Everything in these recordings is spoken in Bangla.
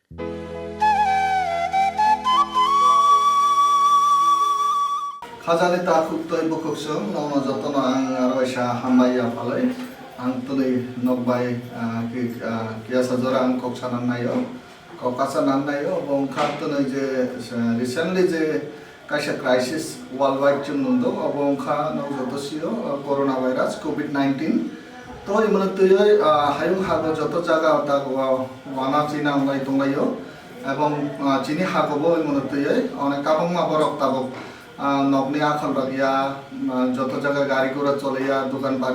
Khajani ta khuptoi bukuksung nono jotono ang arwaisa hamaya palai ang tuli nokbai kiasa jora ang koksanan nayo kokasanan nayo bong khartone je recently je kaisa crisis worldwide chung nundo bong kha no jotosio coronavirus covid-19 to imana tuyoi hayung hago joto jaga ta wana china ngai tonglayo এবং চিনি হাগবো imana tuyoi onek kabongma borok tabok নগ্নে Akhol রাগিয়া যত জায়গায় গাড়ি ঘোড়া চলিয়া দোকানপাট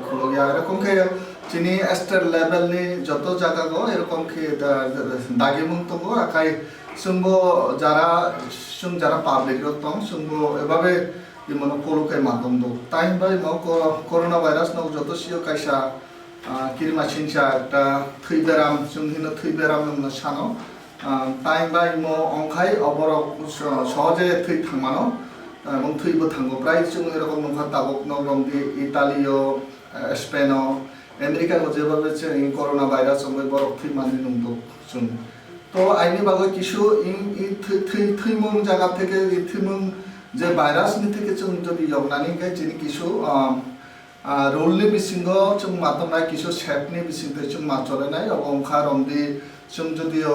খুলো গিয়া এরকম খেয়ে চিনি স্টেট লেভেল নি যত জায়গা গো এরকম খেয়ে দাগি মুক্ত গো আকাই শুনবো যারা পাবলিক রকম শুনবো এভাবে ইমন পলুকে মাধ্যম দো তাই ভাই করোনা ভাইরাস নক যত সিও কাইসা কিরমা সিনসা একটা থুই বেরাম শুনহিনো থুই বেরাম সানো তাই বাই মো অংখাই অবরক সহজে থুই থাংমানো এবং থুইবো থাঙ্গো প্রায় जों এরকম নখা তাবক নরমদি ইতালিও স্পেনও আমেরিকা যেভাবে করোনা ভাইরাস ওই বরক থুই মানি নংদো जों তো আইনি বাগো কিছু থুইমুং জায়গা থেকে থুইমুং যে ভাইরাস নি থেকে जों যদি যগনানি গে যিনি কিছু রুলনি বিসিঙ্গ जों মাতমনাই কিছু সেফনি বিসিংতে जों মাচলে নাই অংখা রমদি जों যদিও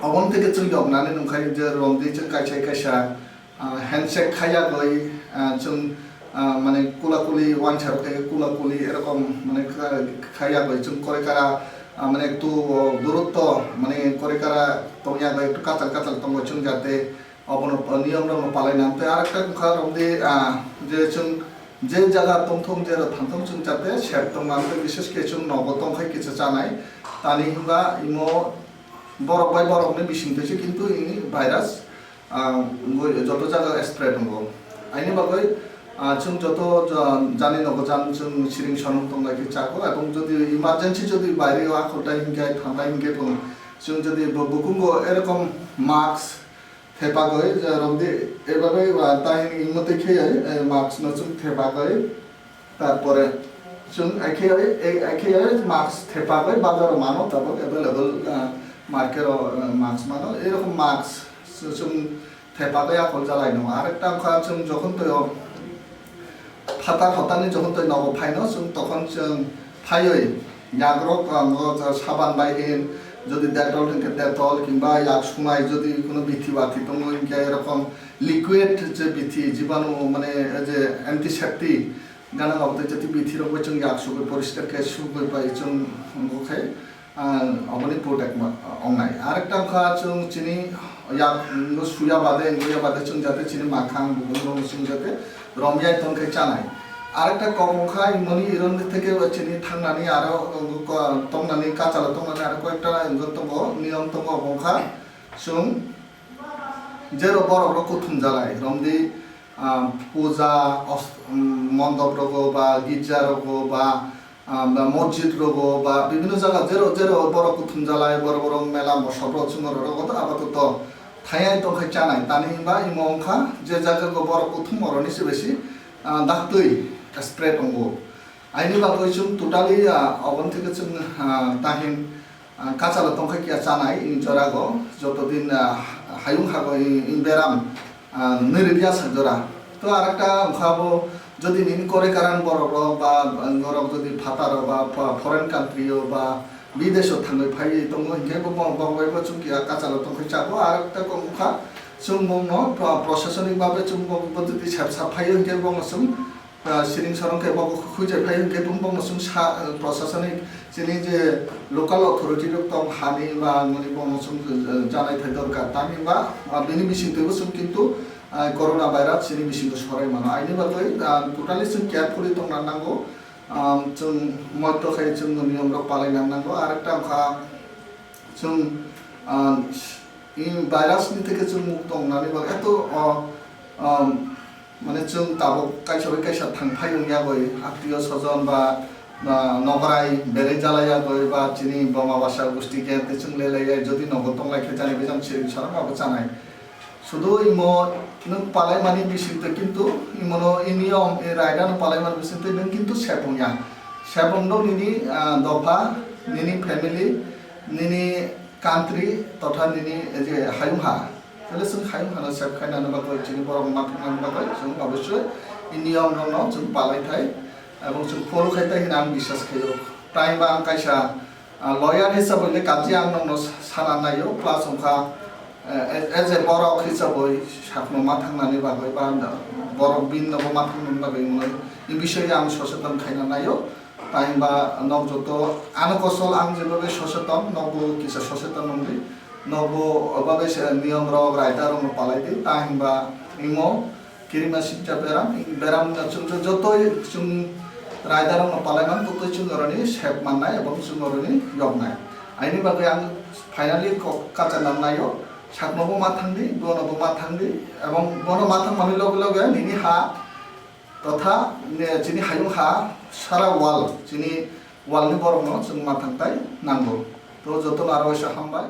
অবন থেকে जों যগনানি নংখাই যে রমদি जों কাইসা হ্যান্ডশেক খাইয়া গই जों মানে কুলাকুলি ওয়ান ছাড়কে কুলাকুলি এরকম মানে খাইয়া গই जों করে কারা মানে একটু দূরত্ব মানে করে কারা তোমিয়া গই একটু কাতাল তঙ্গ जों যাতে অবন নিয়ম রং পালাইনাতে আরেকটা মুখা রমদি যে जों যে জায়গা তংথং যে থানথং जों যাতে সেট তংমানতে বিশেষ কে जों নগতংখাই কিছু জানাই তানি হিবা ইমো বরফ বাই বরফনি বিসিংতেছে কিন্তু এই ভাইরাস যত জায়গা স্প্রেড হবো আইনি বাগৈ जों যত জানি নগো जों সিরিং সনং তংলাইকে চাকো এবং যদি ইমার্জেন্সি যদি বাইরে আখলটা হিংগাই ঠান্ডা হিংগে পং जों যদি বুকুঙ্গ এরকম মাস্ক থেপাগৈ রমদি এভাবে তাই ইমতে খেয়ে মাস্ক নচুং থেপাগৈ তারপরে जों একে মাস্ক থেপাগৈ বাজার মানো তারপর অ্যাভেলেবল মার্কেট মাস্ক মানো এরকম মাস্ক जों থেপাগৈ আখল জ্বালাই নয় আরেকটা অংশ जों যখন তো ফাতানি যখন তো নব ফাইনো जों তখন जों ফাইই ইয়াগ্রক সাবান বাইহিন যদি ডেটল থেকে ডেটল কিংবা ইয়াক সময় যদি কোনো বিথি বাতি তো এরকম লিকুইড যে বিথি জীবাণু মানে যে অ্যান্টিসেপ্টিক গানা বাবদ যদি বিথি রকম जों ইয়াক সুগৈ পরিষ্কার কে সুগৈ পাই जों ওখাই অবনি প্রোটেক্ট অংনাই আরেকটা অংশ जों চিনি ইয়াক সুয়া বাদে जों যাতে চিনি মাখাং বুগুন जों যাতে রমিয়াই তংখাই চানাই আরেকটা কমখা ইমনি ইরন থেকে চিনি থাংনানি আরো তংনানি কাচালা তংনানি আরো কয়েকটা তঙ্গ নিয়ম তঙ্গ বংখা जों যেরো বড় কুথুম জ্বালাই রমদি পূজা মণ্ডপ রোগ বা গির্জা রোগ বা মসজিদ রোগ বা বিভিন্ন জায়গা যেরো বড় কুথুম জ্বালাই বড় মেলা সব চুমর রোগ আপাতত থাইয়াই তংখাই চানাই তানি বা ইমংখা যে জায়গা বড় কুথুম মরনি বেশি দাক্তই স্প্রেড হবো আইনি বাগৈ जों টোটালি অবন থেকে जों তাহিন কাচালা তংখাই কিয়া চানাই জরাগো যতদিন হায়ুং হাগো ইন বেরাম নিরিয়া সাজরা তো আরেকটা খাবো যদি নিন করে কারণ বড় বা গরম যদি ফাতার বা ফরেন কান্ট্রিও বা বিদেশও থাঙ্গৈ ফাই দङ হিংগে বংবাইবো जों কিয়া কাচালা তংখাই চাবো আরেকটা কমখা जों বংনো প্রশাসনিক ভাবে जों যদি সাফাই হিংগে বং जों সিরিং সরংকে বং খুঁজে ফাই হিংগে বং जों প্রশাসনিক যিনি যে লোকাল অথরিটি রকম হানি বা মনি বং जों জানাই থাই দরকার তানি বা বিনি বিসিংতেবো जों কিন্তু করোনা ভাইরাস সিনি বিসিংতো সরাই মানো আইনি বাগৈ টোটালি जों কেয়ারফুলি তংনা নাंगौ जों মধ্যখাই जों নিয়ম রক পালাইনা নাंगौ আরেকটা অংখা जों ভাইরাসনি থেকে जों মুক্ত হনাनै বা এত মানে जों তাবো কাইসা থাংফাইয়া গই আত্মীয় স্বজন বা নগরাই বেরে জ্বালাইয়া গই বা চিনি বমা বাসা গোষ্ঠী গেতে जों লেলাই যদি নগতং লাইখে জানি বেজাম সিরিং সরং বাবো জানাই শুধু ইমো নং পালাই মানি বিসিতে কিন্তু ইমনো নিয়ম রায়দানো পালাই মানি বিসিতে নং কিন্তু সেপংয়া সেপংদো নিনি দফা নিনি ফ্যামিলি নিনি কান্ট্রি তথা নিনি যে হায়ুং হা তাহলে जों हायुं हानो सेब खायनानै बागै जोंनि बर' माथांनानै बागै जों अबশ্যই नियम दङ जों पालायथाय এবং जों फलो खायथाय होनना आं बिसास खायो टाइम आं कायसा लयार हिसाबै काजि आं नंनो साना नायो प्लास अंखा एज ए बर' हिसाबै साखनो माथांनानै बागै बा बर' बिननबो माथांनानै बागै इ বিষয়ে आं सचेतन खायना नायो टाइम बा नब जत आनो कसल आं जेबो सचेतन नबो किसा सचेतन नंदि नबो अबाबे नियम रग रायदार रग पालायदि टाइम बा इमो किरिमा सिजा बेराम जतोय जों रायदार रग पालायमान ततोय जों रनि सेब माननाय एबं जों रनि यबनाय आइनि बागै आं फाइनाली काचाना नायो साकनबो माथांदि बनबो माथांदि एबं बन माथां मानि लगे लगे निनि हा तथा जिनि हायुं हा सारा वाल जिनि वालनि बरंनो जों माथांथाय नांगौ तो जतन आरो हामबाय।